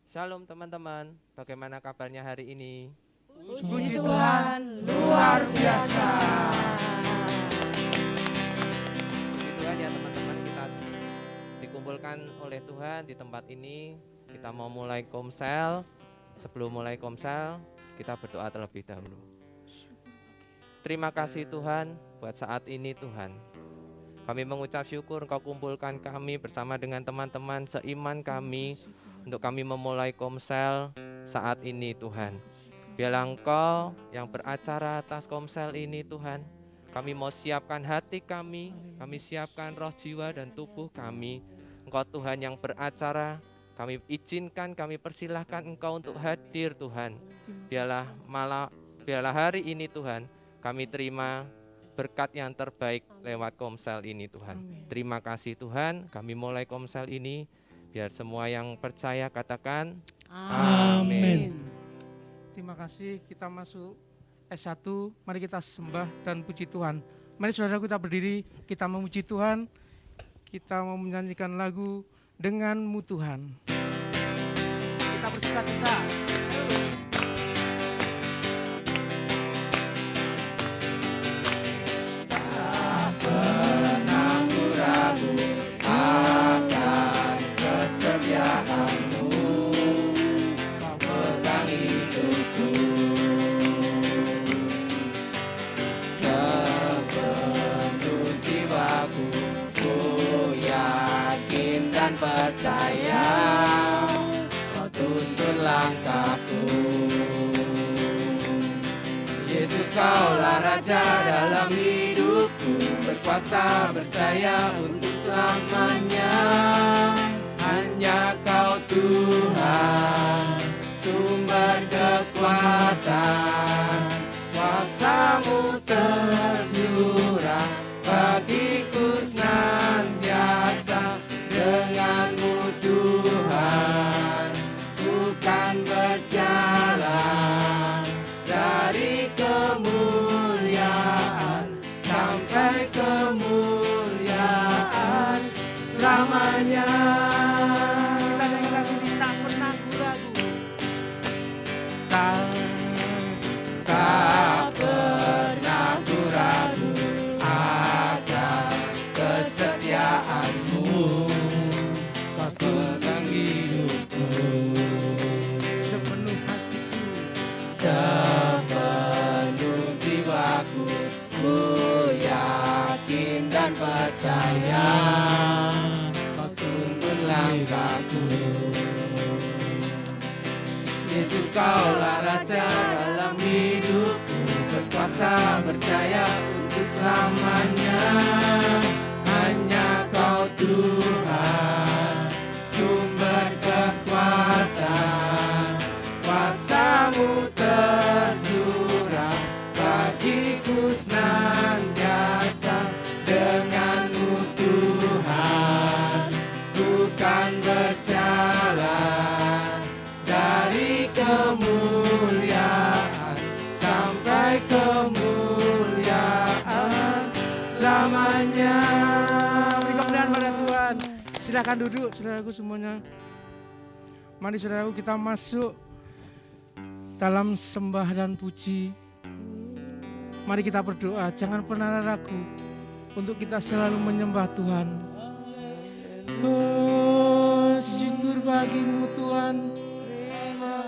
Shalom teman-teman, bagaimana kabarnya hari ini? Puji Tuhan, luar biasa. Puji Tuhan ya teman-teman, kita dikumpulkan oleh Tuhan di tempat ini. Kita mau mulai komsel. Sebelum mulai komsel, kita berdoa terlebih dahulu. Terima kasih Tuhan buat saat ini Tuhan. Kami mengucap syukur Engkau kumpulkan kami bersama dengan teman-teman seiman kami untuk kami memulai komsel saat ini Tuhan. Biarlah Engkau yang beracara atas komsel ini Tuhan. Kami mau siapkan hati kami siapkan roh jiwa dan tubuh kami. Engkau Tuhan yang beracara, kami izinkan, kami persilahkan Engkau untuk hadir Tuhan. Biarlah hari ini Tuhan, kami terima berkat yang terbaik lewat komsel ini Tuhan. Amin. Terima kasih Tuhan, kami mulai komsel ini. Biar semua yang percaya katakan Amin. Terima kasih, kita masuk S1. Mari kita sembah dan puji Tuhan. Mari saudara kita berdiri, kita memuji Tuhan. Kita mau menyanyikan lagu Denganmu Tuhan. Kita bersukacita. Percaya Kau tuntun langkahku. Yesus Kaulah Raja dalam hidupku, berkuasa berjaya untuk selamanya. Hanya Kau Tuhan, sumber kekuatan, kuasa-Mu tercurah bagiku senantiasa. Denganmu Tuhan, ku kan berjalan dari kemuliaan sampai kemuliaan selamanya. Kita nyanyi lagu ini, tak pernah ku ragu. Tak pernah ku ragu akan kesetiaan-Mu. Tentang hidupku Sepenuh hatiku, sepenuh jiwaku, ku yakin dan percaya Kau tuntun langkahku. Yesus Kaulah Raja dalam hidupku, berkuasa berjaya untuk selamanya. Hanya Kau Tuhan, sumber kekuatan, kuasa-Mu tercurah bagiku senantiasa. Denganmu Tuhan, ku kan berjalan dari kemuliaan sampai kemuliaan selamanya. beri kemuliaan pada Tuhan. Silakan duduk saudaraku semuanya. Mari saudaraku kita masuk dalam sembah dan puji. Mari kita berdoa, jangan pernah ragu untuk kita selalu menyembah Tuhan. Oh, syukur bagimu Tuhan.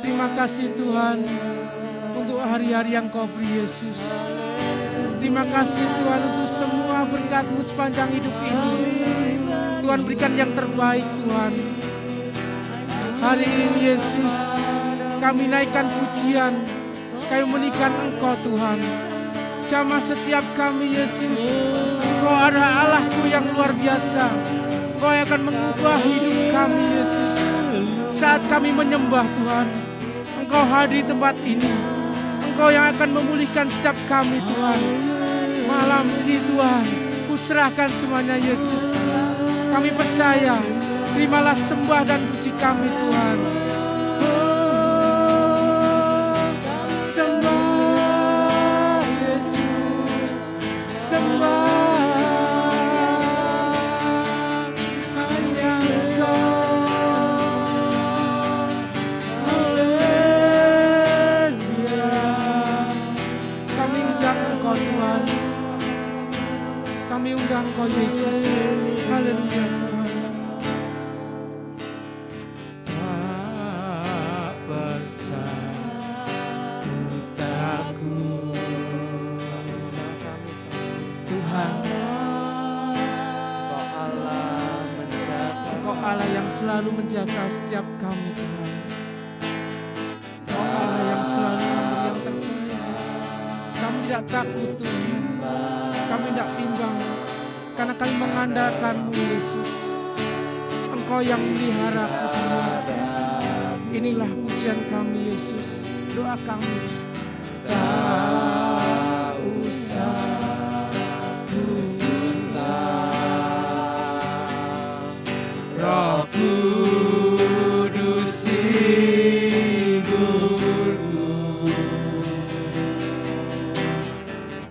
Terima kasih Tuhan untuk hari-hari yang Kau beri Yesus. Terima kasih Tuhan untuk semua berkat-Mu sepanjang hidup ini. Tuhan berikan yang terbaik Tuhan. Hari ini Yesus, kami naikkan pujian, kami meninggikan Engkau Tuhan. Jamah setiap kami Yesus, Engkau adalah Allahku yang luar biasa. Engkau yang akan mengubah hidup kami Yesus. Saat kami menyembah Tuhan, Engkau hadir di tempat ini. Engkau yang akan memulihkan setiap kami Tuhan. Malam ini Tuhan, kuserahkan semuanya Yesus. Kami percaya, terimalah sembah dan puji kami Tuhan. Sembah Yesus, sembah hanya Engkau. Engkau Yesus. Haleluya Tuhan. Tak percaya ku takut Tuhan. Engkau Allah yang selalu menjaga setiap kami Tuhan. Engkau Allah yang selalu memberi yang terbaik. Kami tidak takut Tuhan. Kami tidak bimbang karena kami mengandalkan-Mu Yesus. Engkau yang melihara Tuhan. Inilah pujian kami Yesus. Doa kami. Tak usah susah, Roh Kudus hidupku.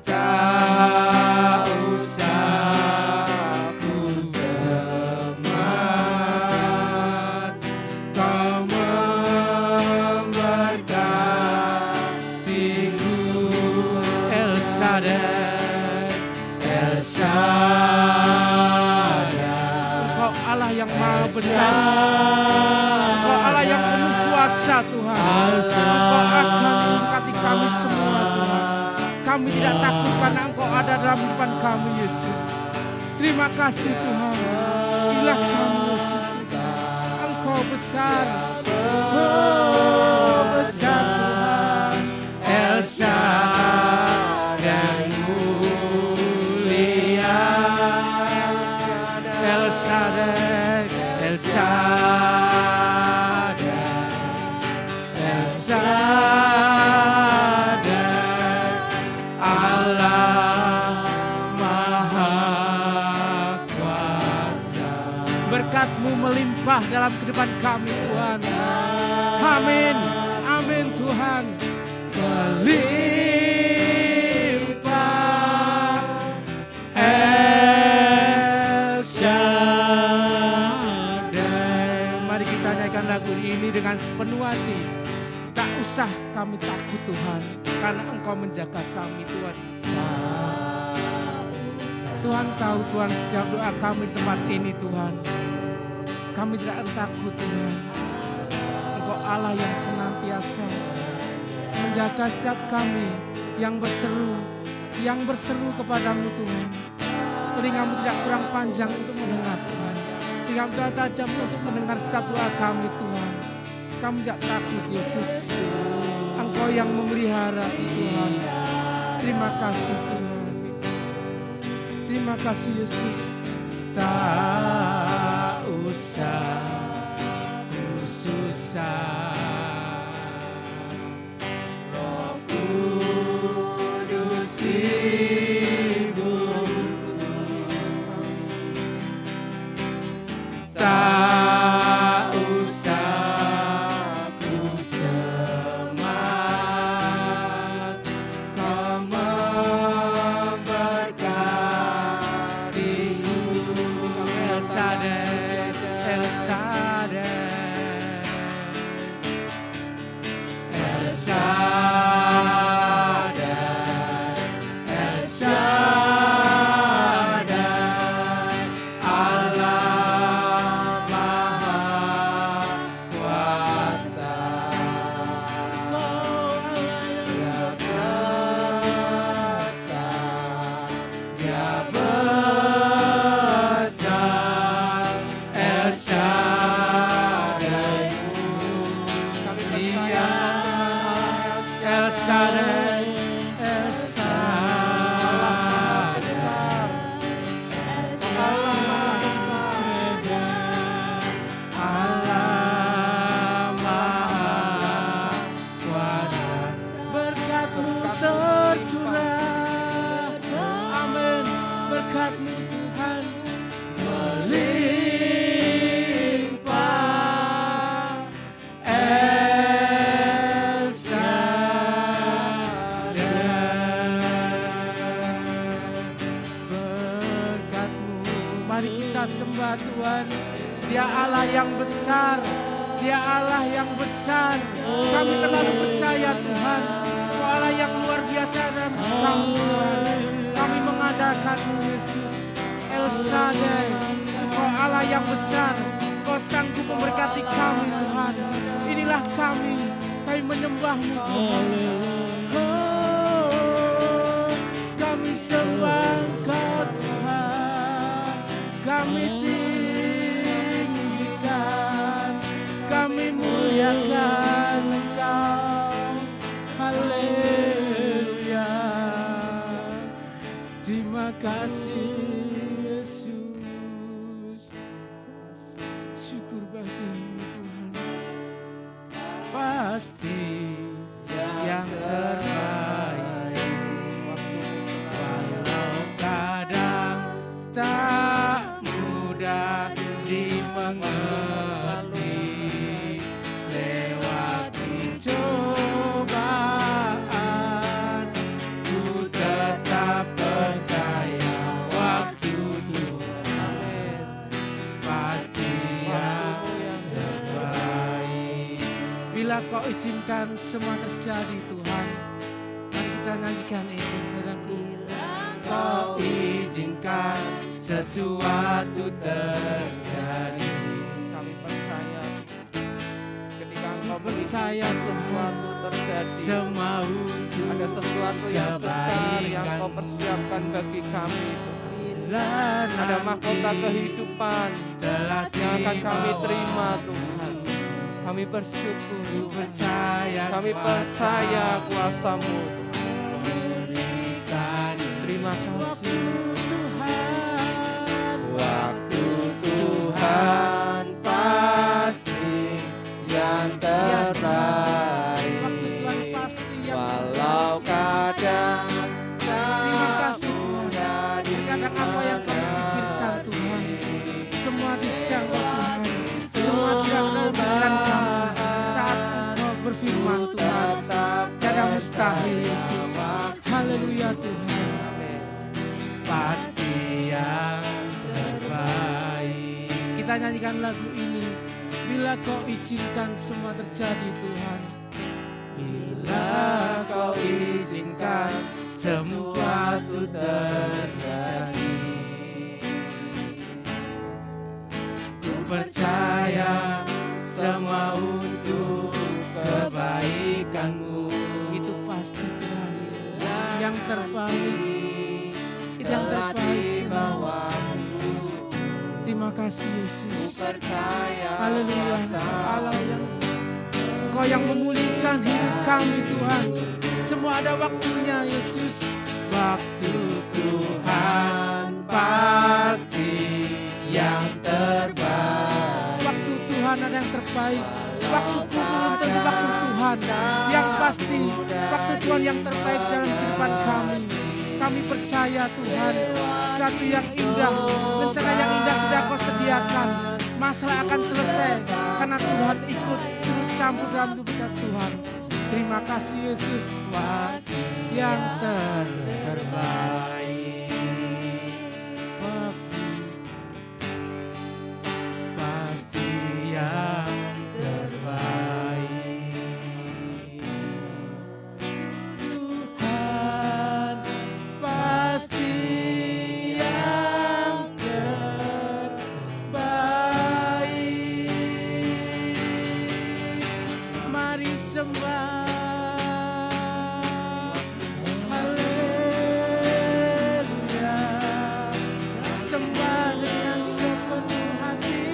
Tak usah ku cemas, Kau memberkatiku. El Shaddai, El Shaddai. Engkau Allah yang maha besar. Engkau Allah yang penuh kuasa Tuhan. Engkau akan memberkati kami semua Tuhan. Kami tidak takut karena Engkau ada dalam kehidupan kami Yesus. Terima kasih Tuhan. Inilah kami Yesus. Engkau besar. Oh, besar Tuhan. El Shaddai mulia. El Shaddai, El Shaddai, El Shaddai, Allah Maha Kuasa. Berkat-Mu melimpah dalam kehidupan kami Tuhan. Amin, amin Tuhan. Melimpah El Shaddai. Mari kita nyanyikan lagu ini dengan sepenuh hati. Tak usah kami takut Tuhan, karena Engkau menjaga kami Tuhan. Tuhan tahu Tuhan setiap doa kami di tempat ini Tuhan. Kami tidak takut Tuhan. Engkau Allah yang senantiasa menjaga setiap kami yang berseru kepadamu Tuhan. Telingamu tidak kurang panjang untuk mendengar Tuhan. Telingamu tidak tajam untuk mendengar setiap doa kami Tuhan. Kami tidak takut Yesus. Engkau yang memelihara Tuhan. Terima kasih Tuhan. Terima kasih Yesus. Tak usah ku susah, Roh Kudus hidupku. Tak usah ku cemas, Kau memberkatiku. El Shaddai, El Shaddai, El Shaddai, El Shaddai, Allah Maha Kuasa. Kau Allah yang besar, El Shaddai mulia. El Shaddai, El Shaddai, Allah Maha Kuasa. Berkat-Mu tercurah, amin. Berkat-Mu Tuhan melimpah. El Shaddai, berkat-Mu. Mari kita sembah Tuhan. Dia Allah yang besar. Dia Allah yang besar. Kami terlalu percaya Tuhan. Kau Allah yang luar biasa dalam kami Tuhan. Kami mengandalkan-Mu Yesus. El Shaddai, Engkau Allah yang besar, Engkau sanggup memberkati kami Tuhan. Inilah kami menyembah-Mu Tuhan. Oh, kami sembah Engkau Tuhan, kami tinggikan, kami muliakan Engkau. Haleluya. Terima kasih Yesus. Syukur bagi-Mu Tuhan. Pasti yang terbaik, walau kadang tak mudah dimengerti, lewati cobaan, ku tetap percaya waktu Tuhan pasti yang terbaik. Bila Kau izinkan semua terjadi Tuhan, mari kita nyanyikan itu saudaraku. Kau izinkan sesuatu terjadi, Kami percaya ketika Engkau percaya berikan sesuatu terjadi, semau ada sesuatu yang besar yang Kau persiapkan bagi kami Tuhan. Ada mahkota kehidupan yang akan kami terima Tuhan. Kami bersyukur, kami percaya kuasa-Mu Tuhan. Terima kasih Tuhan. Waktu Tuhan pasti yang terbaik, walau kadang tak mudah kadang apa yang kami pikirkan Tuhan, semua dijangkau Tuhan, semua tidak ada pikiran kami. Saat Engkau berfirman Tuhan, tiada mustahil Yesus. Haleluya Tuhan. Pasti yang terbaik. Kita nyanyikan lagu ini. Bila Kau izinkan semua terjadi Tuhan, bila Kau izinkan sesuatu terjadi, ku percaya semua untuk kebaikan-Mu. Itu pasti Tuhan yang terbaik, itu yang terbaik bawamu. Terima kasih Yesus. Haleluya. Allah yang Engkau yang memulihkan hidup kami Tuhan. Semua ada waktunya Yesus. Waktu Tuhan pasti yang terbaik. Waktu Tuhan ada yang terbaik. Waktuku belum tentu waktu Tuhan. Yang pasti waktu Tuhan yang terbaik dalam kehidupan kami. Kami percaya Tuhan, satu yang indah, rencana yang indah sudah Kau sediakan. Masalah akan selesai karena Tuhan ikut turut campur dalam hidup kita Tuhan. Terima kasih Yesus, waktu yang terbaik. Waktu pasti yang terbaik. Tuhan pasti yang terbaik. Mari sembah. Haleluya. Sembah dengan sepenuh hati.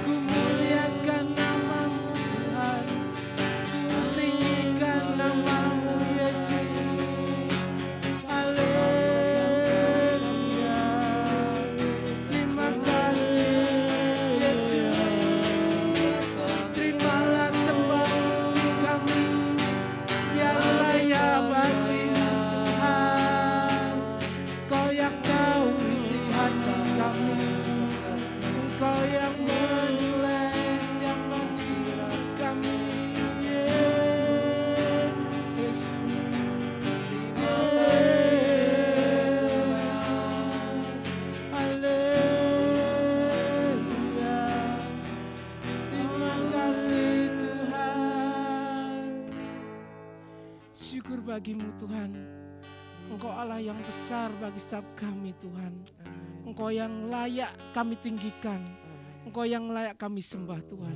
Ku muliakan nama-Mu Tuhan. Ku tinggikan nama-Mu Yesus. Haleluya. Terima kasih Yesus. Terimalah sembah puji kami. Biarlah ya bagi-Mu Tuhan. Kau yang tahu isi hati kami. Engkau yang menilai setiap langkah kami. Yesus. Haleluya. Terima kasih Tuhan. Syukur bagi-Mu Tuhan. Engkau Allah yang besar bagi setiap kami Tuhan. Engkau yang layak kami tinggikan. Engkau yang layak kami sembah Tuhan.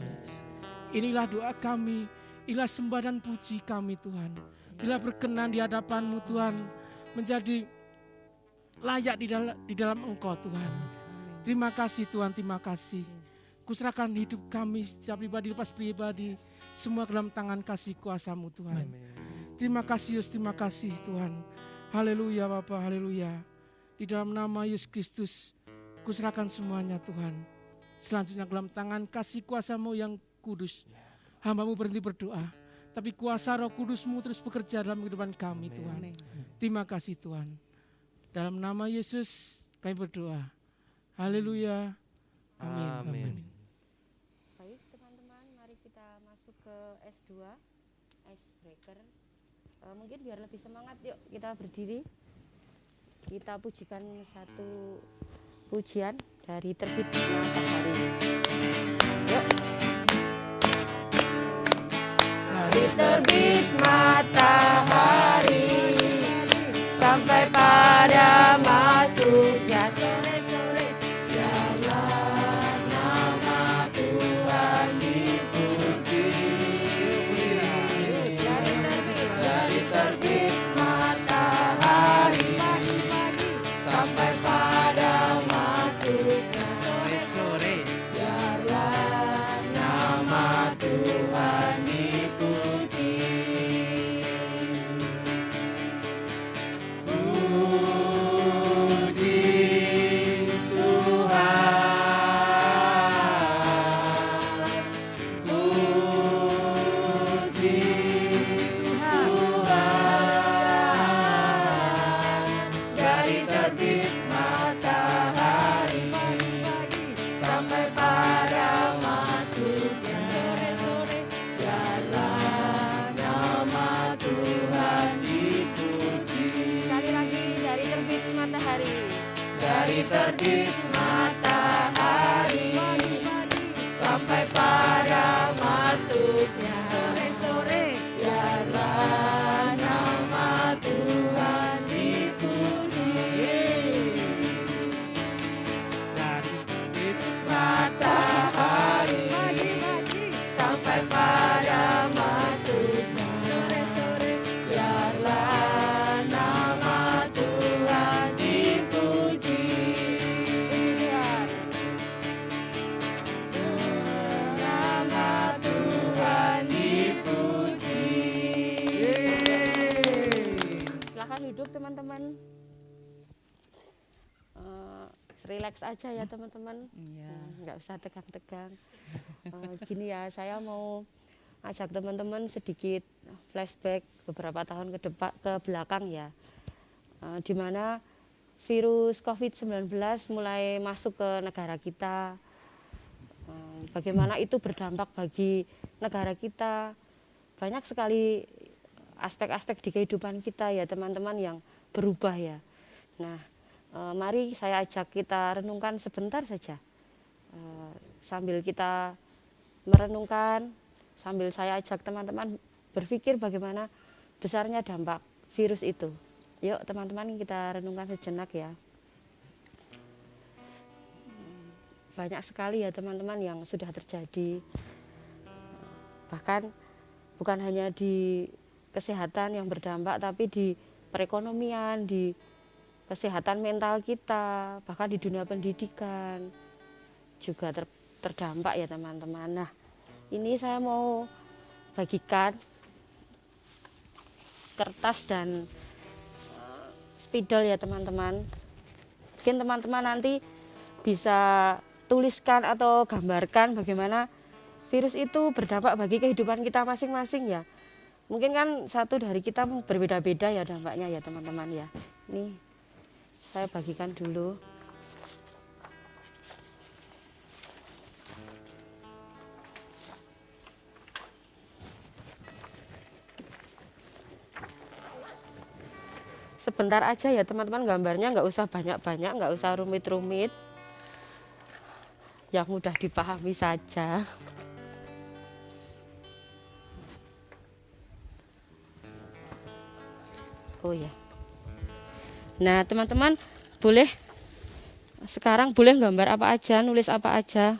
Inilah doa kami, inilah sembah dan puji kami Tuhan. Bila berkenan di hadapan-Mu Tuhan, menjadi layak di dalam Engkau Tuhan. Terima kasih Tuhan, terima kasih. Kuserahkan hidup kami setiap pribadi lepas pribadi, semua dalam tangan kasih kuasa-Mu Tuhan. Terima kasih Yesus, terima kasih Tuhan. Haleluya Bapa, haleluya. Di dalam nama Yesus Kristus, kuserahkan semuanya Tuhan. Selanjutnya dalam tangan kasih kuasa-Mu yang kudus. Hamba-Mu berhenti berdoa, tapi kuasa Roh Kudus-Mu terus bekerja dalam kehidupan kami Tuhan. Terima kasih Tuhan. Dalam nama Yesus kami berdoa. Haleluya. Amin. Amin. Baik teman-teman, mari kita masuk ke S2, Icebreaker. Mungkin biar lebih semangat, yuk kita berdiri. Kita pujikan satu pujian dari Terbit Matahari. Yuk. Dari terbit matahari sampai pada masuknya sore-sore, biarlah nama Tuhan dipuji. Dari terbit matahari sampai pada masuknya sore-sore, biarlah nama Tuhan dipuji. Dari terbit matahari sampai pada masuknya sore-sore, biarlah nama Tuhan dipuji. Dari terbit matahari sampai pada masuknya sore-sore, biarlah nama Tuhan dipuji. Nama Tuhan dipuji. Silahkan duduk teman-teman. Relax aja ya teman-teman. Nggak usah tegang-tegang. Gini ya, saya mau ajak teman-teman sedikit flashback beberapa tahun ke belakang ya. Di mana virus COVID-19 mulai masuk ke negara kita. Bagaimana itu berdampak bagi negara kita. Banyak sekali aspek-aspek di kehidupan kita ya teman-teman yang berubah ya. Nah, mari saya ajak kita renungkan sebentar saja. Sambil kita merenungkan, sambil saya ajak teman-teman berpikir bagaimana besarnya dampak virus itu. Yuk teman-teman kita renungkan sejenak ya. Banyak sekali ya teman-teman yang sudah terjadi. Bahkan bukan hanya di kesehatan yang berdampak, tapi di perekonomian, di kesehatan mental kita, bahkan di dunia pendidikan juga terdampak ya teman-teman. Nah, ini saya mau bagikan kertas dan spidol ya teman-teman. Mungkin teman-teman nanti bisa tuliskan atau gambarkan bagaimana virus itu berdampak bagi kehidupan kita masing-masing ya. Mungkin kan satu dari kita berbeda-beda ya dampaknya ya teman-teman ya. Ini saya bagikan dulu. Sebentar aja ya teman-teman, gambarnya nggak usah banyak-banyak, nggak usah rumit-rumit. Yang mudah dipahami saja. Oh ya. Nah, teman-teman sekarang boleh gambar apa aja, nulis apa aja.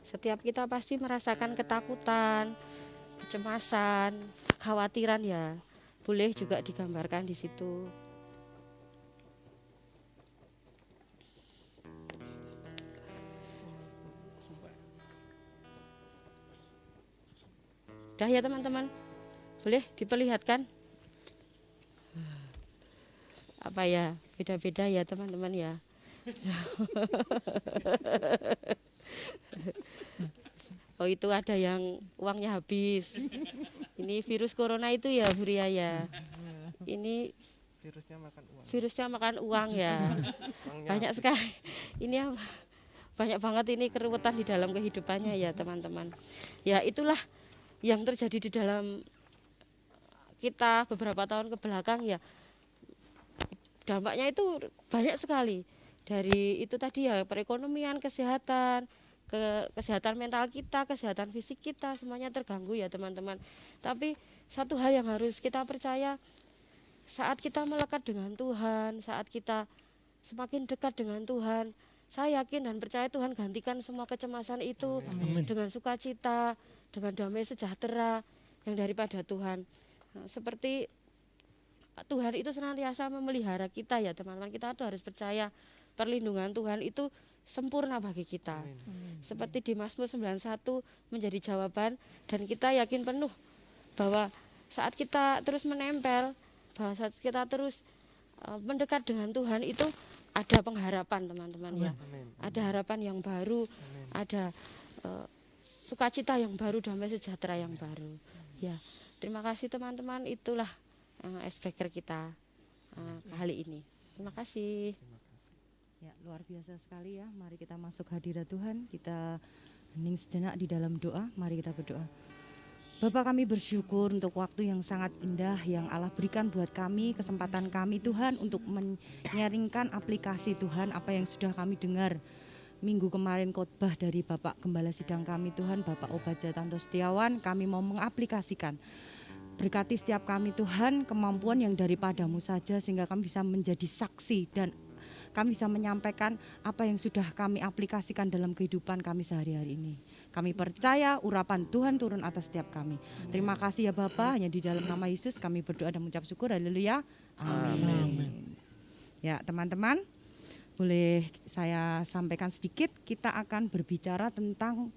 Setiap kita pasti merasakan ketakutan, kecemasan, kekhawatiran ya. Boleh juga digambarkan di situ. Udah ya teman-teman? Boleh diperlihatkan? Apa ya? Beda-beda ya teman-teman ya. Oh itu ada yang uangnya habis. Ini virus corona itu ya Bu Ria ya. Ini virusnya makan uang ya. Banyak sekali. Ini apa? Banyak banget ini keruwetan di dalam kehidupannya ya teman-teman. Ya itulah yang terjadi di dalam kita beberapa tahun ke belakang ya. Dampaknya itu banyak sekali. Dari itu tadi ya perekonomian, kesehatan, kesehatan mental kita, kesehatan fisik kita semuanya terganggu ya teman-teman. Tapi satu hal yang harus kita percaya, saat kita melekat dengan Tuhan, saat kita semakin dekat dengan Tuhan, saya yakin dan percaya Tuhan gantikan semua kecemasan itu dengan sukacita, dengan damai sejahtera yang daripada Tuhan. Nah, seperti Tuhan itu senantiasa memelihara kita ya teman-teman. Kita tuh harus percaya perlindungan Tuhan itu sempurna bagi kita. Seperti di Mazmur 91 menjadi jawaban, dan kita yakin penuh bahwa saat kita terus menempel, bahwa saat kita terus mendekat dengan Tuhan itu ada pengharapan teman-teman ya. Ada harapan yang baru, ada sukacita yang baru, damai sejahtera yang baru. Ya, terima kasih teman-teman, itulah icebreaker kita kali ini. Terima kasih. Ya, luar biasa sekali ya. Mari kita masuk hadirat Tuhan. Kita hening sejenak di dalam doa. Mari kita berdoa. Bapa, kami bersyukur untuk waktu yang sangat indah yang Allah berikan buat kami, kesempatan kami Tuhan untuk menyaringkan aplikasi Tuhan apa yang sudah kami dengar minggu kemarin, khotbah dari Bapak Gembala Sidang kami Tuhan, Bapak Obadja Tanto Setiawan. Kami mau mengaplikasikan. Berkati setiap kami Tuhan, kemampuan yang daripadamu saja sehingga kami bisa menjadi saksi dan kami bisa menyampaikan apa yang sudah kami aplikasikan dalam kehidupan kami sehari-hari ini. Kami percaya urapan Tuhan turun atas setiap kami. Terima kasih ya Bapa, hanya di dalam nama Yesus kami berdoa dan mengucap syukur. Haleluya. Amin. Ya teman-teman, boleh saya sampaikan sedikit. Kita akan berbicara tentang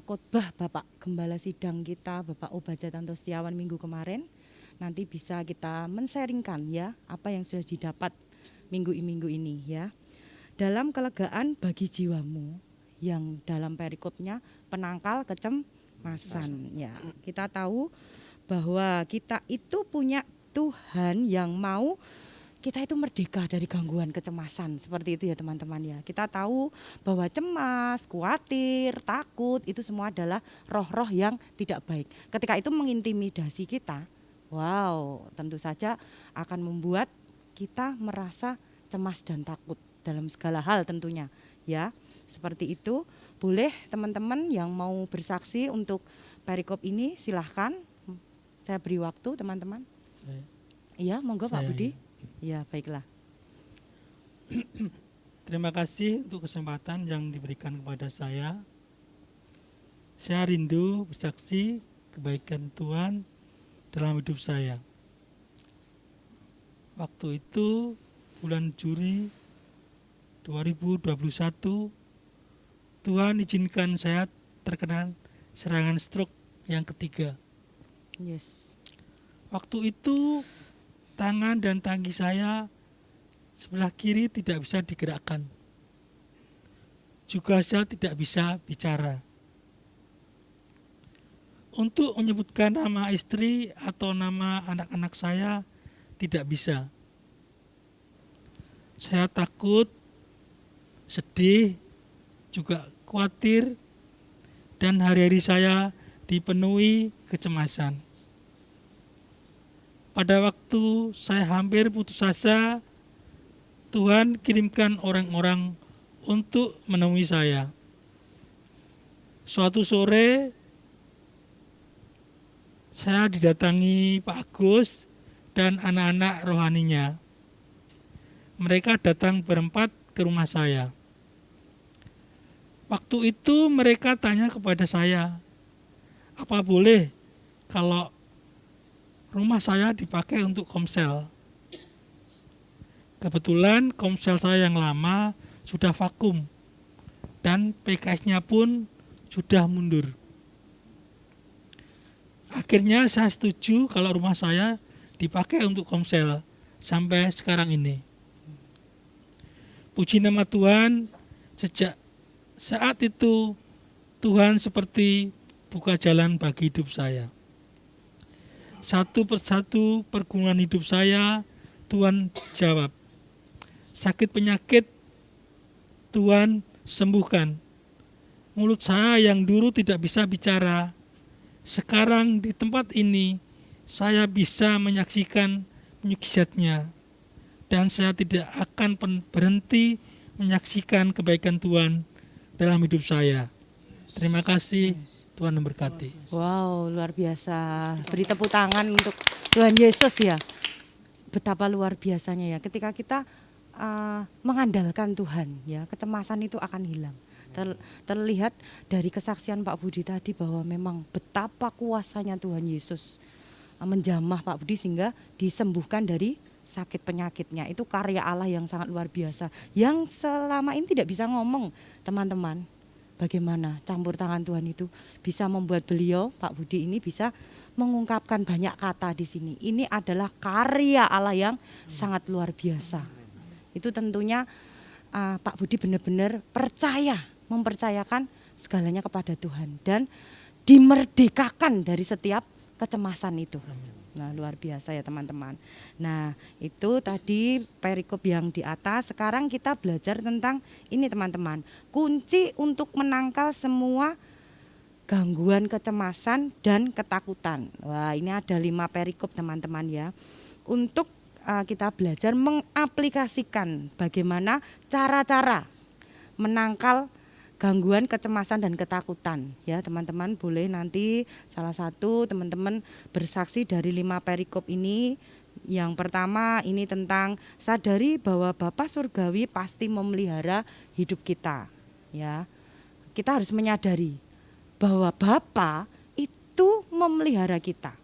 khotbah Bapak Gembala Sidang kita, Bapak Obadja Tanto Setiawan minggu kemarin. Nanti bisa kita men-sharingkan ya apa yang sudah didapat minggu ini ya. Dalam kelegaan bagi jiwamu, yang dalam perikopnya penangkal kecemasan ya. Kita tahu bahwa kita itu punya Tuhan yang mau kita itu merdeka dari gangguan kecemasan, seperti itu ya teman-teman ya. Kita tahu bahwa cemas, khawatir, takut itu semua adalah roh-roh yang tidak baik. Ketika itu mengintimidasi kita, wow, tentu saja akan membuat kita merasa cemas dan takut dalam segala hal tentunya ya. Seperti itu. Boleh teman-teman yang mau bersaksi untuk perikop ini silahkan. Saya beri waktu teman-teman. Iya, monggo Pak Budi. Ya, baiklah. Terima kasih untuk kesempatan yang diberikan kepada saya. Saya rindu bersaksi kebaikan Tuhan dalam hidup saya. Waktu itu bulan Juli 2021, Tuhan izinkan saya terkena serangan stroke yang ketiga. Yes. Waktu itu tangan dan kaki saya sebelah kiri tidak bisa digerakkan. Juga saya tidak bisa bicara. untuk menyebutkan nama istri atau nama anak-anak saya tidak bisa. Saya takut, sedih, juga khawatir, dan hari-hari saya dipenuhi kecemasan. Pada waktu saya hampir putus asa, Tuhan kirimkan orang-orang untuk menemui saya. Suatu sore, saya didatangi Pak Agus dan anak-anak rohaninya. Mereka datang berempat ke rumah saya. Waktu itu mereka tanya kepada saya, apa boleh kalau rumah saya dipakai untuk komsel? Kebetulan komsel saya yang lama sudah vakum dan PKS-nya pun sudah mundur. Akhirnya saya setuju kalau rumah saya dipakai untuk komsel sampai sekarang ini. Puji nama Tuhan, sejak saat itu Tuhan seperti buka jalan bagi hidup saya. Satu persatu pergumulan hidup saya Tuhan jawab. Sakit penyakit Tuhan sembuhkan. Mulut saya yang dulu tidak bisa bicara, sekarang di tempat ini saya bisa menyaksikan mukjizatnya, dan saya tidak akan berhenti menyaksikan kebaikan Tuhan dalam hidup saya. Terima kasih, Tuhan memberkati. Wow, luar biasa. Beri tepuk tangan untuk Tuhan Yesus ya. Betapa luar biasanya ya ketika kita mengandalkan Tuhan ya, kecemasan itu akan hilang. Terlihat dari kesaksian Pak Budi tadi bahwa memang betapa kuasanya Tuhan Yesus menjamah Pak Budi sehingga disembuhkan dari sakit penyakitnya. Itu karya Allah yang sangat luar biasa, yang selama ini tidak bisa ngomong, teman-teman. Bagaimana campur tangan Tuhan itu bisa membuat beliau, Pak Budi ini bisa mengungkapkan banyak kata di sini. Ini adalah karya Allah yang sangat luar biasa. Itu tentunya Pak Budi benar-benar mempercayakan segalanya kepada Tuhan dan dimerdekakan dari setiap kecemasan itu. Nah, luar biasa ya teman-teman. Nah, itu tadi perikop yang di atas. Sekarang kita belajar tentang ini teman-teman. Kunci untuk menangkal semua gangguan kecemasan dan ketakutan. Wah, ini ada 5 perikop teman-teman ya. Untuk kita belajar mengaplikasikan bagaimana cara-cara menangkal gangguan kecemasan dan ketakutan ya teman-teman. Boleh nanti salah satu teman-teman bersaksi dari 5 perikop ini. Yang pertama ini tentang sadari bahwa Bapa Surgawi pasti memelihara hidup kita ya. Kita harus menyadari bahwa Bapa itu memelihara kita.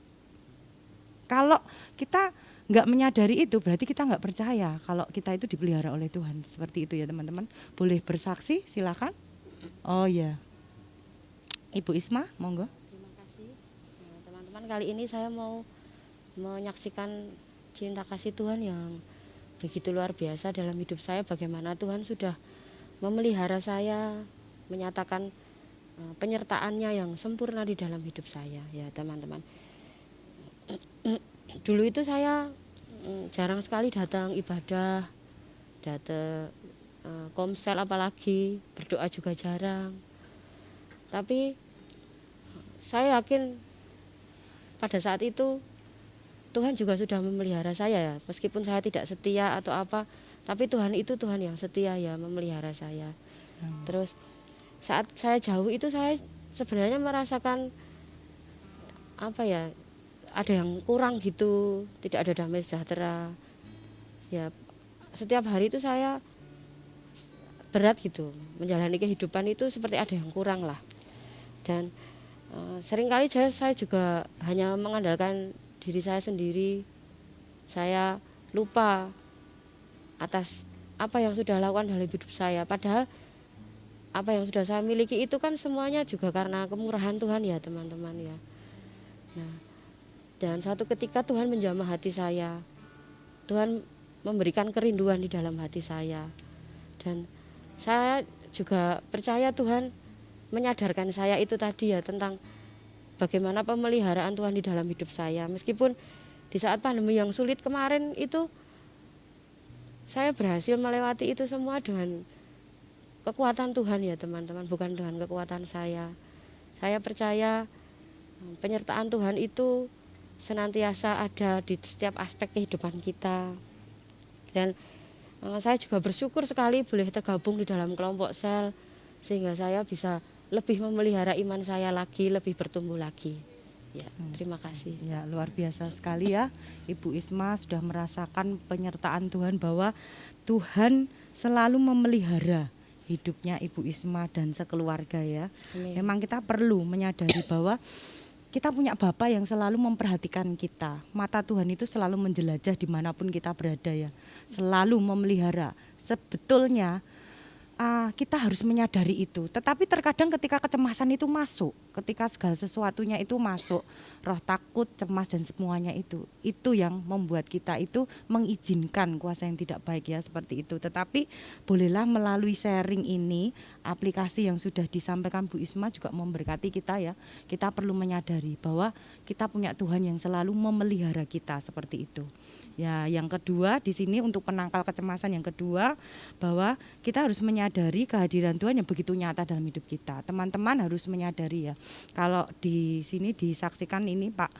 Kalau kita nggak menyadari itu berarti kita nggak percaya kalau kita itu dipelihara oleh Tuhan. Seperti itu ya teman-teman. Boleh bersaksi, silakan. Oh ya, Ibu Isma, monggo. Terima kasih. Nah, teman-teman, kali ini saya mau menyaksikan cinta kasih Tuhan yang begitu luar biasa dalam hidup saya. Bagaimana Tuhan sudah memelihara saya, menyatakan penyertaannya yang sempurna di dalam hidup saya ya teman-teman. Dulu itu saya jarang sekali datang ibadah, datang komsel apalagi, berdoa juga jarang. Tapi saya yakin pada saat itu Tuhan juga sudah memelihara saya ya, meskipun saya tidak setia atau apa, tapi Tuhan itu Tuhan yang setia ya, memelihara saya. Terus saat saya jauh itu saya sebenarnya merasakan apa ya, ada yang kurang gitu, tidak ada damai sejahtera. Ya, setiap hari itu saya berat gitu, menjalani kehidupan itu seperti ada yang kurang lah. Dan seringkali saya juga hanya mengandalkan diri saya sendiri. Saya lupa atas apa yang sudah lakukan dalam hidup saya. Padahal apa yang sudah saya miliki itu kan semuanya juga karena kemurahan Tuhan ya teman-teman ya. Nah, dan suatu ketika Tuhan menjamah hati saya. Tuhan memberikan kerinduan di dalam hati saya. Dan saya juga percaya Tuhan menyadarkan saya itu tadi ya, tentang bagaimana pemeliharaan Tuhan di dalam hidup saya. Meskipun di saat pandemi yang sulit kemarin itu saya berhasil melewati itu semua dengan kekuatan Tuhan ya teman-teman, bukan dengan kekuatan saya. Saya percaya penyertaan Tuhan itu senantiasa ada di setiap aspek kehidupan kita. Dan saya juga bersyukur sekali boleh tergabung di dalam kelompok sel, sehingga saya bisa lebih memelihara iman saya lagi, lebih bertumbuh lagi. Ya, terima kasih. Ya, luar biasa sekali ya. Ibu Isma sudah merasakan penyertaan Tuhan, bahwa Tuhan selalu memelihara hidupnya Ibu Isma dan sekeluarga ya. Amin. Memang kita perlu menyadari bahwa kita punya Bapa yang selalu memperhatikan kita. Mata Tuhan itu selalu menjelajah dimanapun kita berada ya. Selalu memelihara. Sebetulnya kita harus menyadari itu. Tetapi terkadang ketika kecemasan itu masuk, ketika segala sesuatunya itu masuk, roh takut, cemas dan semuanya itu yang membuat kita itu mengizinkan kuasa yang tidak baik ya, seperti itu. Tetapi bolehlah melalui sharing ini, aplikasi yang sudah disampaikan Bu Isma juga memberkati kita ya. Kita perlu menyadari bahwa kita punya Tuhan yang selalu memelihara kita, seperti itu. Ya, yang kedua di sini untuk penangkal kecemasan yang kedua, bahwa kita harus menyadari kehadiran Tuhan yang begitu nyata dalam hidup kita. Teman-teman harus menyadari ya. Kalau di sini disaksikan ini Pak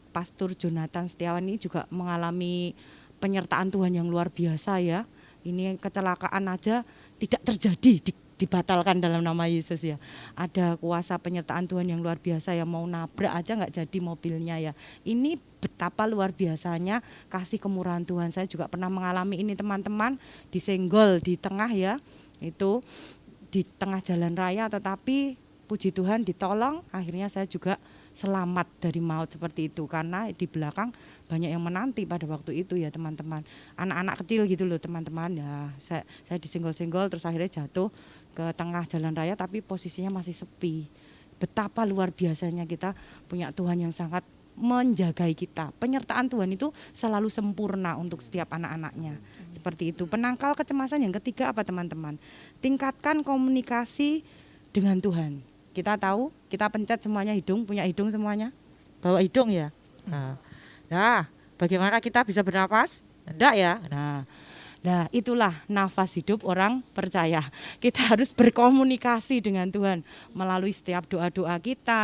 Pastor Jonathan Setiawan ini juga mengalami penyertaan Tuhan yang luar biasa ya. Ini kecelakaan aja tidak terjadi, dibatalkan dalam nama Yesus ya. Ada kuasa penyertaan Tuhan yang luar biasa ya, mau nabrak aja nggak jadi mobilnya ya. Ini betapa luar biasanya kasih kemurahan Tuhan. Saya juga pernah mengalami ini teman-teman, disenggol di tengah ya, itu di tengah jalan raya, tetapi puji Tuhan ditolong, akhirnya saya juga selamat dari maut seperti itu, karena di belakang banyak yang menanti pada waktu itu ya teman-teman, anak-anak kecil gitu loh teman-teman ya. Saya disenggol-senggol terus akhirnya jatuh ke tengah jalan raya, tapi posisinya masih sepi. Betapa luar biasanya kita punya Tuhan yang sangat menjagai kita. Penyertaan Tuhan itu selalu sempurna untuk setiap anak-anaknya. Seperti itu. Penangkal kecemasan yang ketiga apa teman-teman? Tingkatkan komunikasi dengan Tuhan. Kita tahu, kita pencet semuanya hidung, punya hidung semuanya? Bawa hidung ya? Nah, bagaimana kita bisa bernapas? Enggak ya? Nah, itulah nafas hidup orang percaya. Kita harus berkomunikasi dengan Tuhan melalui setiap doa-doa kita.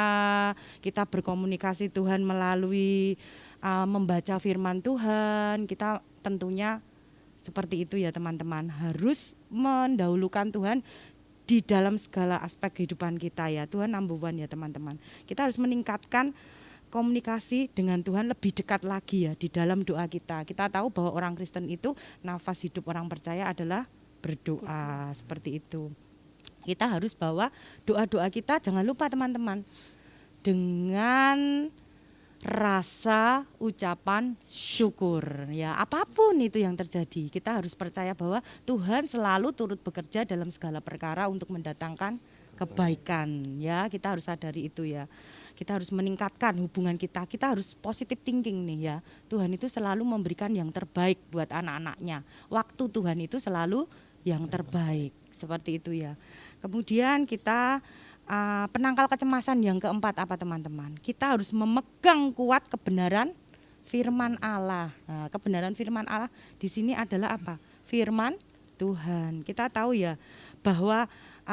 Kita berkomunikasi Tuhan melalui membaca firman Tuhan. Kita tentunya seperti itu ya teman-teman. Harus mendahulukan Tuhan di dalam segala aspek kehidupan kita ya. Tuhan number one ya teman-teman. Kita harus meningkatkan komunikasi dengan Tuhan lebih dekat lagi ya di dalam doa kita. Kita tahu bahwa orang Kristen itu nafas hidup orang percaya adalah berdoa, seperti itu. Kita harus bawa doa-doa kita, jangan lupa teman-teman, dengan rasa ucapan syukur ya. Apapun itu yang terjadi, kita harus percaya bahwa Tuhan selalu turut bekerja dalam segala perkara untuk mendatangkan kebaikan ya. Kita harus sadari itu ya. Kita harus meningkatkan hubungan kita. Kita harus positive thinking nih ya. Tuhan itu selalu memberikan yang terbaik buat anak-anaknya. Waktu Tuhan itu selalu yang terbaik. Seperti itu ya. Kemudian kita penangkal kecemasan yang keempat apa teman-teman? Kita harus memegang kuat kebenaran firman Allah. Nah, kebenaran firman Allah di sini adalah apa? Firman Tuhan. Kita tahu ya bahwa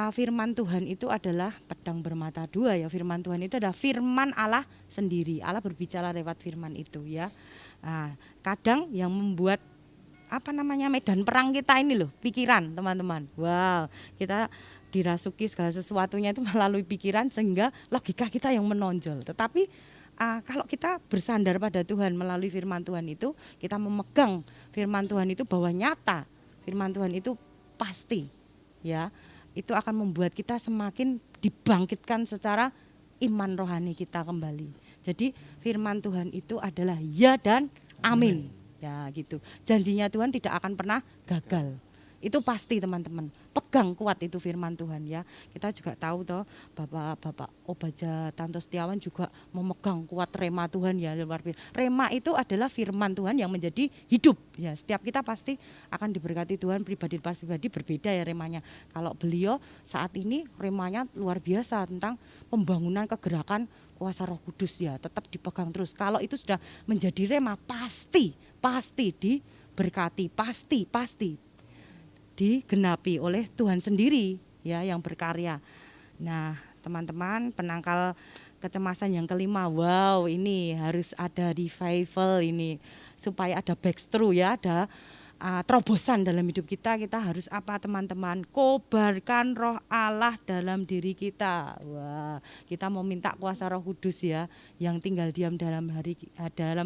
firman Tuhan itu adalah pedang bermata dua ya. Firman Tuhan itu adalah firman Allah sendiri. Allah berbicara lewat firman itu ya. Kadang yang membuat medan perang kita ini loh, pikiran teman-teman. Wow, kita dirasuki segala sesuatunya itu melalui pikiran sehingga logika kita yang menonjol. Tetapi kalau kita bersandar pada Tuhan melalui firman Tuhan itu, kita memegang firman Tuhan itu bahwa nyata, firman Tuhan itu pasti ya. Itu akan membuat kita semakin dibangkitkan secara iman rohani kita kembali. Jadi firman Tuhan itu adalah ya dan amin. Ya gitu. Janjinya Tuhan tidak akan pernah gagal. Itu pasti teman-teman. pegang kuat itu firman Tuhan ya. Kita juga tahu toh Bapak Obaja Tanto Setiawan juga memegang kuat rema Tuhan ya, luar biasa. Rema itu adalah firman Tuhan yang menjadi hidup ya. Setiap kita pasti akan diberkati Tuhan, pribadi lepas pribadi berbeda ya remanya. Kalau beliau saat ini remanya luar biasa tentang pembangunan kegerakan kuasa Roh Kudus ya, tetap dipegang terus. Kalau itu sudah menjadi rema pasti diberkati, pasti digenapi oleh Tuhan sendiri ya yang berkarya. Nah, teman-teman, penangkal kecemasan yang kelima, wow, ini harus ada revival ini supaya ada breakthrough ya, ada terobosan dalam hidup kita harus apa teman-teman? Kobarkan roh Allah dalam diri kita. Wah, kita mau minta kuasa Roh Kudus ya yang tinggal diam dalam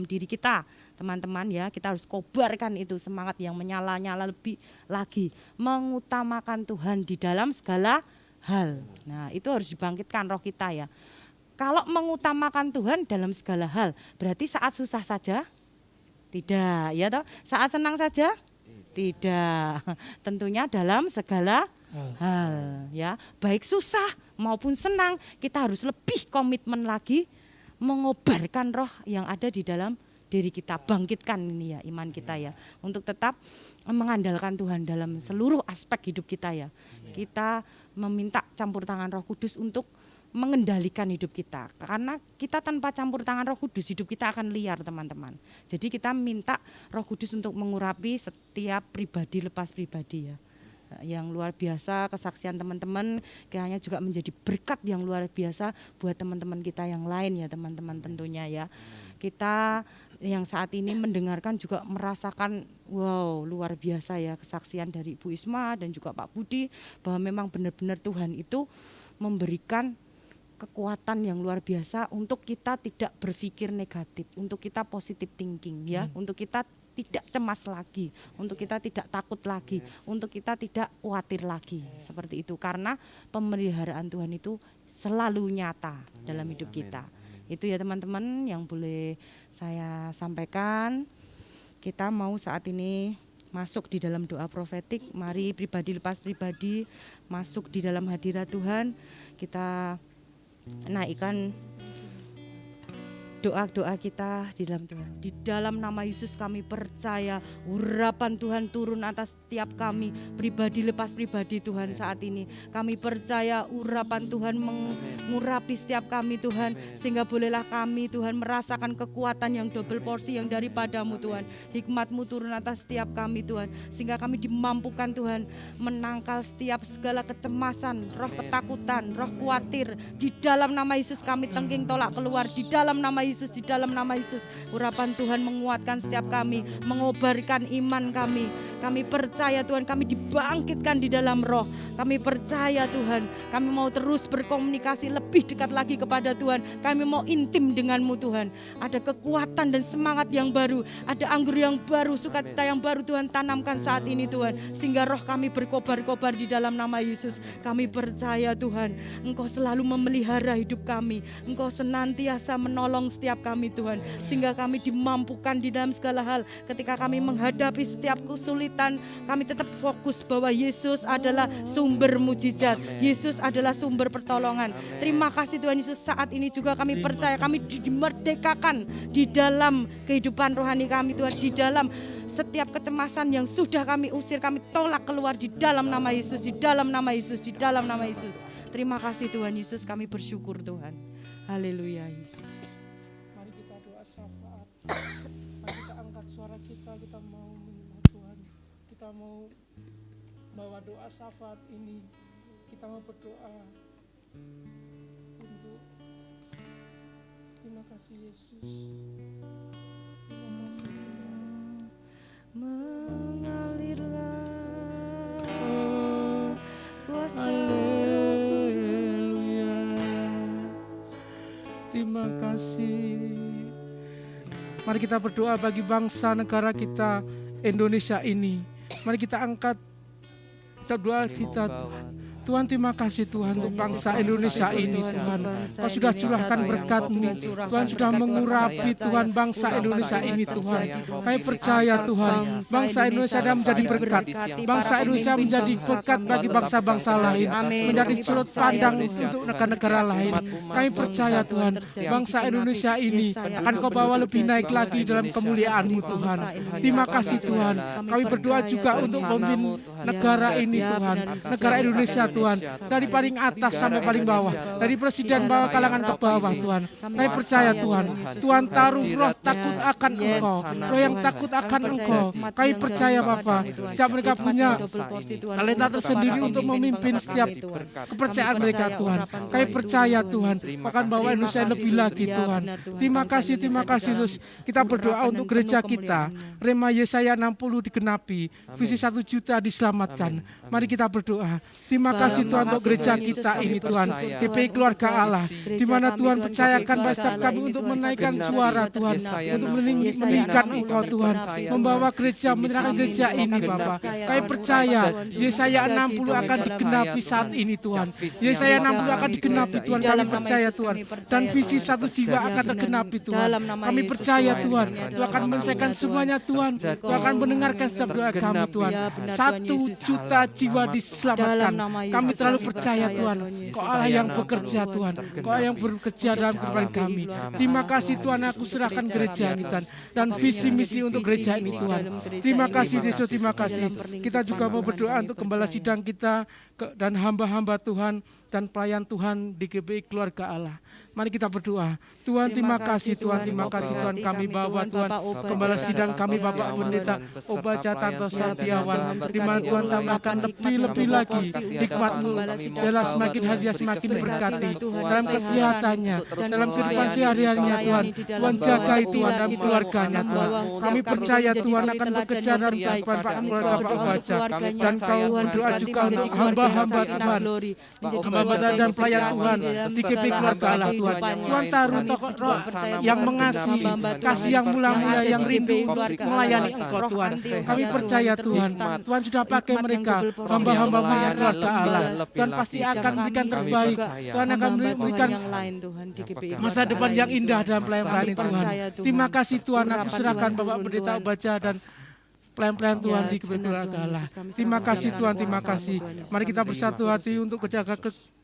diri kita, teman-teman ya. Kita harus kobarkan itu semangat yang menyala-nyala lebih lagi, mengutamakan Tuhan di dalam segala hal. Nah, itu harus dibangkitkan roh kita ya. Kalau mengutamakan Tuhan dalam segala hal, berarti saat susah saja? Tidak, ya toh? Saat senang saja? Tidak. Tentunya dalam segala hal, ya. Baik susah maupun senang, kita harus lebih komitmen lagi mengobarkan roh yang ada di dalam diri kita, bangkitkan ini ya iman kita ya, untuk tetap mengandalkan Tuhan dalam seluruh aspek hidup kita ya. Kita meminta campur tangan Roh Kudus untuk mengendalikan hidup kita, karena kita tanpa campur tangan Roh Kudus hidup kita akan liar teman-teman. Jadi kita minta Roh Kudus untuk mengurapi setiap pribadi lepas pribadi ya. Yang luar biasa kesaksian teman-teman kiranya juga menjadi berkat yang luar biasa buat teman-teman kita yang lain ya teman-teman tentunya ya. Kita yang saat ini mendengarkan juga merasakan wow luar biasa ya kesaksian dari Ibu Isma dan juga Pak Budi bahwa memang benar-benar Tuhan itu memberikan kekuatan yang luar biasa untuk kita tidak berpikir negatif, untuk kita positive thinking ya, untuk kita tidak cemas lagi, untuk kita tidak takut lagi, untuk kita tidak khawatir lagi, seperti itu. Karena pemeliharaan Tuhan itu selalu nyata dalam hidup kita. Itu ya teman-teman yang boleh saya sampaikan. Kita mau saat ini masuk di dalam doa profetik. Mari pribadi lepas pribadi masuk di dalam hadirat Tuhan. Kita naikkan doa-doa kita di dalam Tuhan. Di dalam nama Yesus kami percaya urapan Tuhan turun atas setiap kami pribadi lepas pribadi Tuhan saat ini. Kami percaya urapan Tuhan mengurapi setiap kami Tuhan, sehingga bolehlah kami Tuhan merasakan kekuatan yang double porsi yang daripadamu Tuhan. Hikmat-Mu turun atas setiap kami Tuhan, sehingga kami dimampukan Tuhan menangkal setiap segala kecemasan, roh ketakutan, roh khawatir. Di dalam nama Yesus kami tengking tolak keluar, di dalam nama Yesus, di dalam nama Yesus. Urapan Tuhan menguatkan setiap kami, mengobarkan iman kami. Kami percaya Tuhan, kami dibangkitkan di dalam roh. Kami percaya Tuhan, kami mau terus berkomunikasi lebih dekat lagi kepada Tuhan. Kami mau intim dengan-Mu Tuhan. Ada kekuatan dan semangat yang baru, ada anggur yang baru, sukacita yang baru Tuhan tanamkan saat ini Tuhan. Sehingga roh kami berkobar-kobar di dalam nama Yesus. Kami percaya Tuhan, Engkau selalu memelihara hidup kami. Engkau senantiasa menolong setiap kami Tuhan, sehingga kami dimampukan di dalam segala hal. Ketika kami menghadapi setiap kesulitan, kami tetap fokus bahwa Yesus adalah sumber mujizat. Yesus adalah sumber pertolongan. Terima kasih Tuhan Yesus. Saat ini juga kami percaya kami dimerdekakan di dalam kehidupan rohani kami Tuhan, di dalam setiap kecemasan yang sudah kami usir, kami tolak keluar di dalam nama Yesus, di dalam nama Yesus, di dalam nama Yesus. Terima kasih Tuhan Yesus, kami bersyukur Tuhan. Haleluya Yesus. Mari kita doa syafaat. Mari kita angkat suara kita mau menyembah Tuhan. Kita mau bawa doa syafaat ini. Kita mau berdoa untuk terima kasih Yesus. Terima kasih Tuhan. Mengalirlah kuasa. Haleluya. Terima kasih. Mari kita berdoa bagi bangsa negara kita Indonesia ini. Mari kita angkat doa kita. Tuhan terima kasih Tuhan untuk bangsa Indonesia ini Tuhan. Kau sudah curahkan berkat-Mu, Tuhan sudah mengurapi Tuhan bangsa Indonesia ini Tuhan. Kami percaya Tuhan, bangsa Indonesia sudah menjadi berkat. Bangsa Indonesia menjadi berkat bagi bangsa-bangsa lain, menjadi sudut pandang untuk negara-negara lain. Kami percaya Tuhan, bangsa Indonesia ini akan Kau bawa lebih naik lagi dalam kemuliaan-Mu Tuhan. Terima kasih Tuhan. Kami berdoa juga untuk pemimpin negara ini Tuhan, negara Indonesia Tuhan, dari paling atas sampai paling bawah, dari presiden bawah kalangan ke bawah Tuhan. Kami percaya Tuhan, Tuhan taruh roh takut akan Engkau, roh yang takut akan Engkau. Kami percaya Bapa, setiap mereka punya talenta tersendiri untuk memimpin setiap kepercayaan mereka Tuhan. Kami percaya Tuhan akan bawa Indonesia lebih lagi Tuhan. Terima kasih Yesus. Kita berdoa untuk gereja kita, Rema Yesaya 60 digenapi, visi 1 juta diselamatkan. Mari kita berdoa. Terima kasih Tuhan untuk gereja kita ini Tuhan, GPI Keluarga Allah, di mana Tuhan percayakan setiap kami untuk menaikkan suara Tuhan, untuk meninggikan Engkau Tuhan, membawa gereja, menyerahkan gereja ini Bapak. Kami percaya Yesaya 60 akan digenapi saat ini Tuhan. Yesaya 60 akan digenapi Tuhan, kami percaya Tuhan. Dan visi 1 jiwa akan tergenapi Tuhan. Kami percaya Tuhan, Tuhan akan menyelesaikan semuanya Tuhan. Tuhan akan mendengarkan setiap doa kami Tuhan. 1 juta jiwa diselamatkan. Kami terlalu percaya Tuhan, Kau Allah yang bekerja Tuhan, Kau Allah yang bekerja dalam kehidupan kami. Terima kasih Tuhan, aku serahkan gereja ini Tuhan, dan visi misi untuk gereja ini Tuhan. Terima kasih Yesus, terima kasih. Kita juga mau berdoa untuk gembala sidang kita dan hamba-hamba Tuhan dan pelayan Tuhan di GPI Keluarga Allah. Mari kita berdoa. Tuhan terima kasih Tuhan, terima kasih Tuhan, kami bawa Tuhan gembala sidang kami Bapak Pendeta Obaja Tanto Satiawan, di mana Tuhan tambahkan lebih-lebih lagi hikmat-Mu, biarlah semakin hari dia semakin berkati dalam kesehatannya, dalam kehidupan sehari-harinya Tuhan. Tuhan jagai Tuhan dalam keluarganya Tuhan. Kami percaya Tuhan akan bekerja dalam kehidupan Pak keluarga Pak Obaja, dan Kau berdoa juga untuk hamba-hamba Tuhan, hamba dan pelayan Tuhan di GPI Keluarga Allah Tuhan. Tuhan taruh tokoh roh yang mengasihi, kasih yang mula-mula, yang rindu untuk melayani Engkau Tuhan. Kami percaya Tuhan, Tuhan sudah pakai mereka, hamba-hamba keluarga Allah. Tuhan pasti akan memberikan terbaik. Tuhan akan memberikan masa depan yang indah dalam pelayanan Tuhan. Terima kasih Tuhan, aku serahkan Bapak Pendeta Obaja dan pelayan-pelayan Tuhan di GPI Keluarga Allah. Terima kasih Tuhan, terima kasih. Mari kita bersatu hati untuk menjaga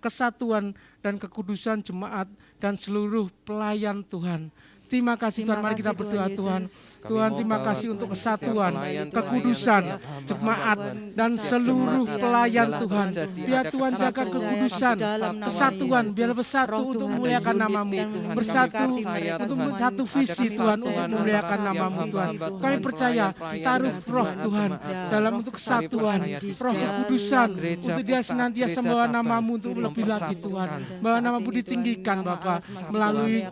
kesatuan dan kekudusan jemaat dan seluruh pelayan Tuhan. Terima kasih Tuhan, mari kita berdoa Tuhan. Tuhan terima kasih untuk kesatuan, kekudusan, jemaat, dan seluruh pelayan Tuhan. Biar Tuhan jaga kekudusan, kesatuan, biar bersatu untuk memuliakan nama-Mu. Bersatu untuk satu visi Tuhan, untuk memuliakan nama-Mu Tuhan. Kami percaya, taruh roh Tuhan dalam untuk kesatuan, roh kekudusan, untuk dia senantiasa membawa nama-Mu untuk lebih lagi Tuhan. Bahwa nama-Mu ditinggikan Bapa melalui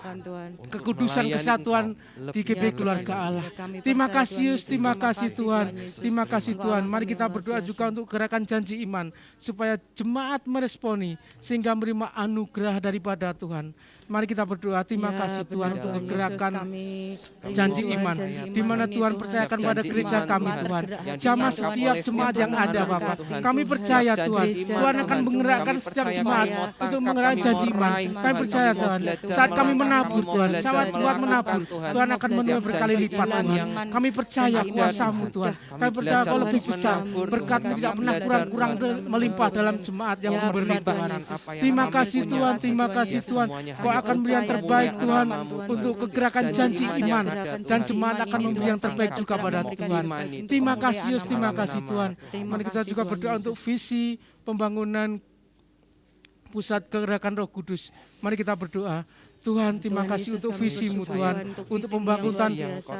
kekudusan kesatuan di GPI Keluarga Allah. Terima kasih Yesus, terima kasih Tuhan, terima kasih Tuhan. Mari kita berdoa juga untuk gerakan janji iman, supaya jemaat meresponi sehingga menerima anugerah daripada Tuhan. Mari kita berdoa, terima kasih Tuhan untuk gerakan janji iman, di mana Tuhan percayakan pada gereja kami Tuhan. Jamah setiap jemaat yang ada Bapak, kami percaya Tuhan, Tuhan akan menggerakkan setiap jemaat untuk menggerakkan janji iman. Kami percaya Tuhan, saat kami menabur Tuhan, saat jemaat menabur, Tuhan akan menuai berkali lipat Tuhan. Kami percaya kuasa-Mu Tuhan, kami percaya Kau lebih besar, berkat-Mu tidak pernah kurang melimpah dalam jemaat yang memberi Tuhan. Terima kasih Tuhan, terima kasih Tuhan, Kau akan memberi yang terbaik Tuhan untuk kegerakan janji iman, dan jemaat akan memberi yang terbaik juga pada Tuhan. Terima kasih Yesus, terima kasih Tuhan. Mari kita juga berdoa untuk visi pembangunan pusat kegerakan Roh Kudus. Mari kita berdoa. Tuhan, terima kasih untuk visi-Mu Tuhan, untuk pembangunan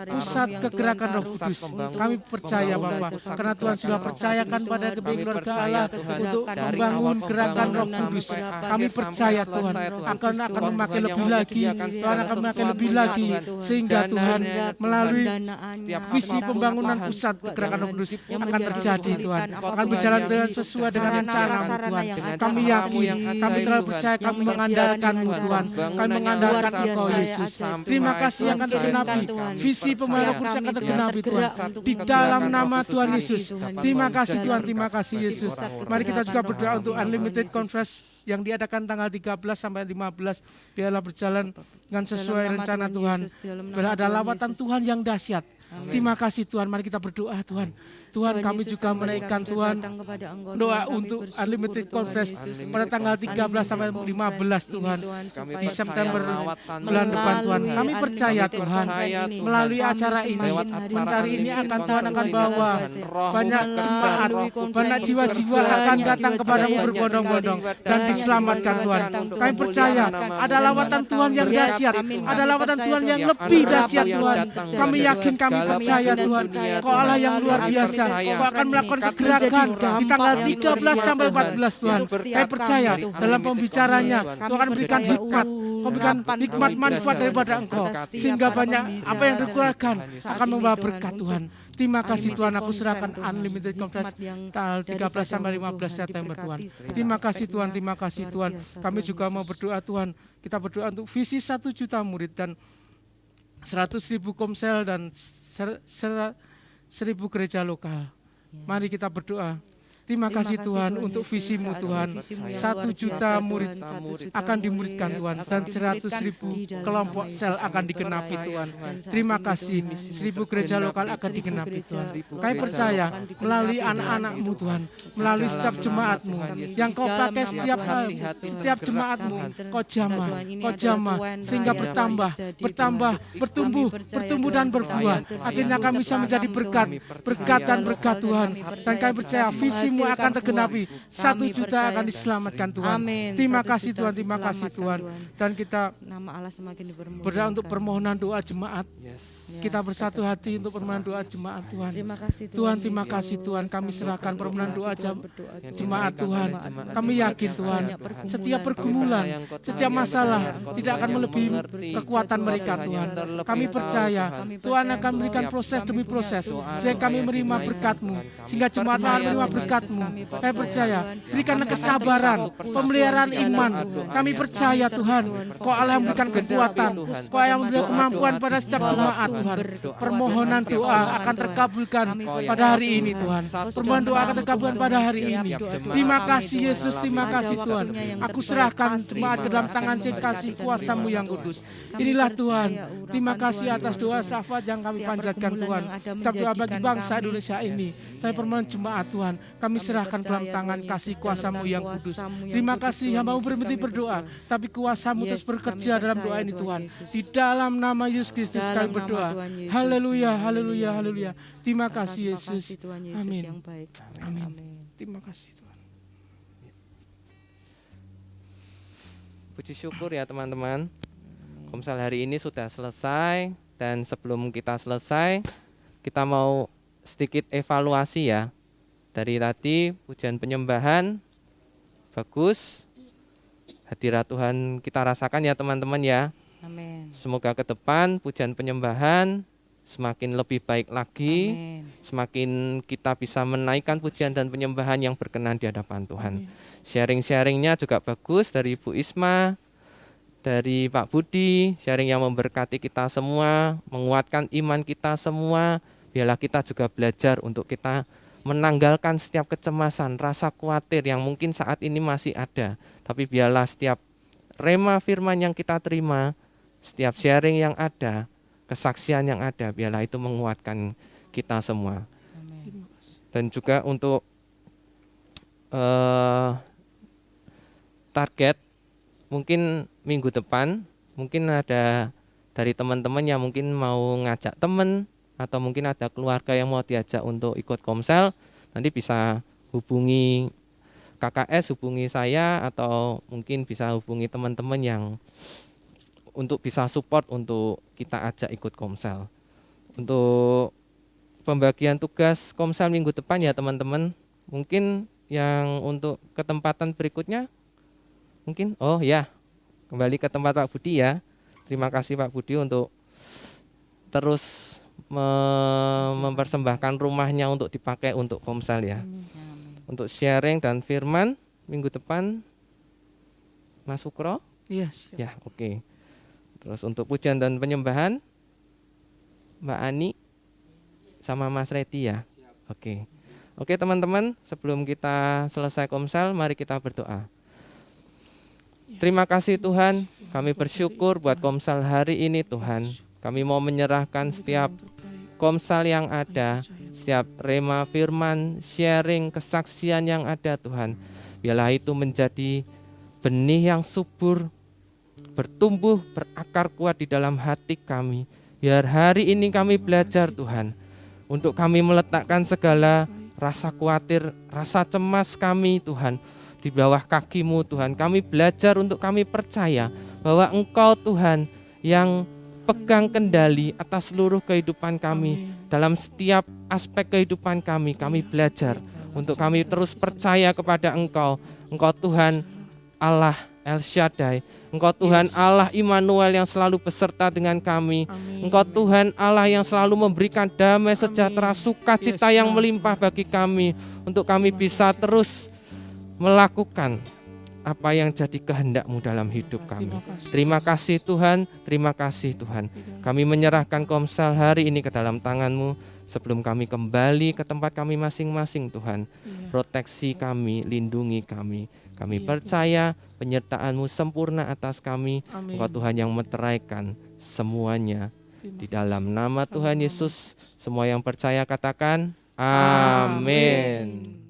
pusat kegerakan Roh Kudus. Kami percaya Bapak, karena Tuhan sudah percayakan pada GPI Keluarga Allah untuk membangun gerakan Roh Kudus. Kami percaya Tuhan akan memakai lebih lagi, Tuhan akan memakai lebih lagi, sehingga Tuhan melalui visi pembangunan pusat kegerakan Roh Kudus akan terjadi Tuhan, akan berjalan sesuai dengan rencana-Mu Tuhan. Kami yakin, kami terlalu percaya, kami mengandalkan-Mu Tuhan, kami mengandalkan luar Engkau biasa Yesus. ajaib, Terima Tuhan. kasih yang akan Tuhan, tergenapi. kirimkan, Tuhan. Visi pemenang Setiap kursi akan kami, Tuhan, tergenapi Tuhan. tergerak untuk Di menggerakkan dalam Roh nama Kudus Tuhan hati, Yesus. Tuhan Terima Yesus. kasih Tuhan, Dalam terima kasih Yesus. pusat Mari kita juga pergerakan berdoa rohani, untuk Tuhan Unlimited Yesus. Conference yang diadakan tanggal 13 sampai 15. Biarlah berjalan dengan sesuai Dalam nama rencana Tuhan. Yesus, dalam nama Biarlah ada Tuhan lawatan Yesus. Tuhan yang dahsyat. Terima kasih Tuhan, mari kita berdoa Tuhan. Tuhan kami Yesus, juga kembali menaikkan kami Tuhan datang kepada Engkau, doa Tuhan. Kami untuk bersyukur, Unlimited Tuhan Conference Yesus, pada tanggal 13 sampai 15 Tuhan di September bulan depan Tuhan. Kami percaya Tuhan melalui acara ini, acara ini akan Tuhan akan bawa banyak jemaat, banyak jiwa-jiwa akan datang kepadamu berbondong-bondong dan diselamatkan Tuhan. Kami percaya ada lawatan Tuhan yang dahsyat, ada lawatan Tuhan yang lebih dahsyat Tuhan. Kami yakin, kami percaya Tuhan, Kau Allah yang luar biasa, Kau akan melakukan kegerakan di tanggal 13 sampai 14 Tuhan. Kami percaya dalam pembicaranya Tuhan akan berikan hikmat, Kau berikan hikmat manfaat daripada Engkau, sehingga banyak apa yang dikeluarkan akan membawa berkat Tuhan. Terima kasih Tuhan, aku serahkan Unlimited Conference tanggal 13 sampai 15 September Tuhan. Terima kasih Tuhan, terima kasih Tuhan. Kami juga mau berdoa Tuhan, kita berdoa untuk visi 1 juta murid dan 100.000 komsel dan 1.000 gereja lokal. Mari kita berdoa. Terima kasih Tuhan untuk visimu Tuhan. 1 juta murid akan dimuridkan Tuhan dan 100.000 kelompok sel akan digenapi Tuhan. Terima kasih 1.000 gereja lokal akan digenapi Tuhan. Kami percaya melalui anak-anak-Mu Tuhan, melalui setiap jemaat-Mu yang Kau pakai setiap jemaat-Mu, Kau jamah sehingga bertambah, bertumbuh dan berbuah. Akhirnya kami bisa menjadi berkat dan berkat Tuhan. Dan kami percaya visimu akan tergenapi, 1 juta akan diselamatkan Tuhan. Terima kasih Tuhan, terima kasih Tuhan. Dan kita Nama Allah semakin dipermuliakan. berdoa untuk permohonan doa jemaat. Kita bersatu hati untuk permohonan doa jemaat Tuhan. Terima kasih Tuhan, terima kasih Tuhan. Kami serahkan permohonan doa jemaat Tuhan. Kami yakin Tuhan, setiap pergumulan, setiap masalah tidak akan melebihi kekuatan mereka Tuhan. Kami percaya Tuhan akan memberikan proses demi proses, sehingga kami menerima berkat-Mu, sehingga jemaat akan menerima berkat-Mu. Kami percaya, berikanlah kesabaran, pemeliharaan iman. Kami percaya Tuhan, Kau Allah yang memberikan kekuatan, Kau yang memberikan kemampuan pada setiap jemaat Tuhan. Permohonan doa akan terkabulkan pada hari ini Tuhan. Permohonan doa akan terkabulkan pada hari ini. Terima kasih Yesus, terima kasih Tuhan. Aku serahkan jemaat ke dalam tangan kasih kuasa-Mu yang kudus. Inilah Tuhan, terima kasih atas doa syafaat yang kami panjatkan Tuhan. Setiap doa bagi bangsa Indonesia ini, saya permohonan jemaat Tuhan, kami serahkan ke dalam tangan kasih kuasa-Mu yang kudus. Terima kasih hamba-Mu berhenti berdoa, tapi kuasa-Mu terus bekerja dalam doa ini Tuhan. Di dalam nama Yesus Kristus kami berdoa. Haleluya, haleluya, haleluya. Terima kasih Yesus. Amin. Amin. Terima kasih Tuhan. Puji syukur ya teman-teman. Komsel hari ini sudah selesai, dan sebelum kita selesai, kita mau sedikit evaluasi ya. Dari tadi pujian penyembahan bagus, hadirat Tuhan kita rasakan ya teman-teman ya. Amin. Semoga ke depan pujian penyembahan semakin lebih baik lagi, Amin. semakin kita bisa menaikkan pujian dan penyembahan yang berkenan di hadapan Tuhan. Sharing-sharingnya juga bagus dari Ibu Isma, dari Pak Budi, sharing yang memberkati kita semua, menguatkan iman kita semua. Biarlah kita juga belajar untuk kita menanggalkan setiap kecemasan, rasa khawatir yang mungkin saat ini masih ada. Tapi biarlah setiap rema firman yang kita terima, setiap sharing yang ada, kesaksian yang ada, biarlah itu menguatkan kita semua. Amin. Dan juga untuk target, mungkin minggu depan, mungkin ada dari teman-teman yang mungkin mau ngajak teman, atau mungkin ada keluarga yang mau diajak untuk ikut komsel, nanti bisa hubungi KKS, hubungi saya, atau mungkin bisa hubungi teman-teman yang untuk bisa support untuk kita ajak ikut komsel. Untuk pembagian tugas komsel minggu depan ya teman-teman, mungkin yang untuk ketempatan berikutnya, mungkin, oh ya, kembali ke tempat Pak Budi ya. Terima kasih Pak Budi untuk terus mempersembahkan rumahnya untuk dipakai untuk komsel ya. Untuk sharing dan firman minggu depan Mas Sukro? Yes. Ya, oke. Terus untuk pujian dan penyembahan Mbak Ani sama Mas Redi ya. Oke. Oke teman-teman, sebelum kita selesai komsel, mari kita berdoa. Terima kasih Tuhan, kami bersyukur buat komsel hari ini Tuhan. Kami mau menyerahkan setiap komsel yang ada, setiap rema firman, sharing, kesaksian yang ada Tuhan. Biarlah itu menjadi benih yang subur, bertumbuh, berakar kuat di dalam hati kami. Biar hari ini kami belajar Tuhan, untuk kami meletakkan segala rasa khawatir, rasa cemas kami Tuhan, di bawah kaki-Mu Tuhan. Kami belajar untuk kami percaya bahwa Engkau Tuhan yang pegang kendali atas seluruh kehidupan kami. Dalam setiap aspek kehidupan kami belajar untuk kami terus percaya kepada Engkau. Engkau Tuhan Allah El Shaddai, Engkau Tuhan Allah Immanuel yang selalu beserta dengan kami. Engkau Tuhan Allah yang selalu memberikan damai sejahtera, sukacita yang melimpah bagi kami, untuk kami bisa terus melakukan apa yang jadi kehendak-Mu dalam hidup kami. Terima kasih Tuhan, terima kasih Tuhan. Kami menyerahkan komsel hari ini ke dalam tangan-Mu. Sebelum kami kembali ke tempat kami masing-masing Tuhan, proteksi kami, lindungi kami. Kami percaya penyertaan-Mu sempurna atas kami. Engkau Tuhan yang meteraikan semuanya. Di dalam nama Tuhan Yesus, semua yang percaya katakan amin.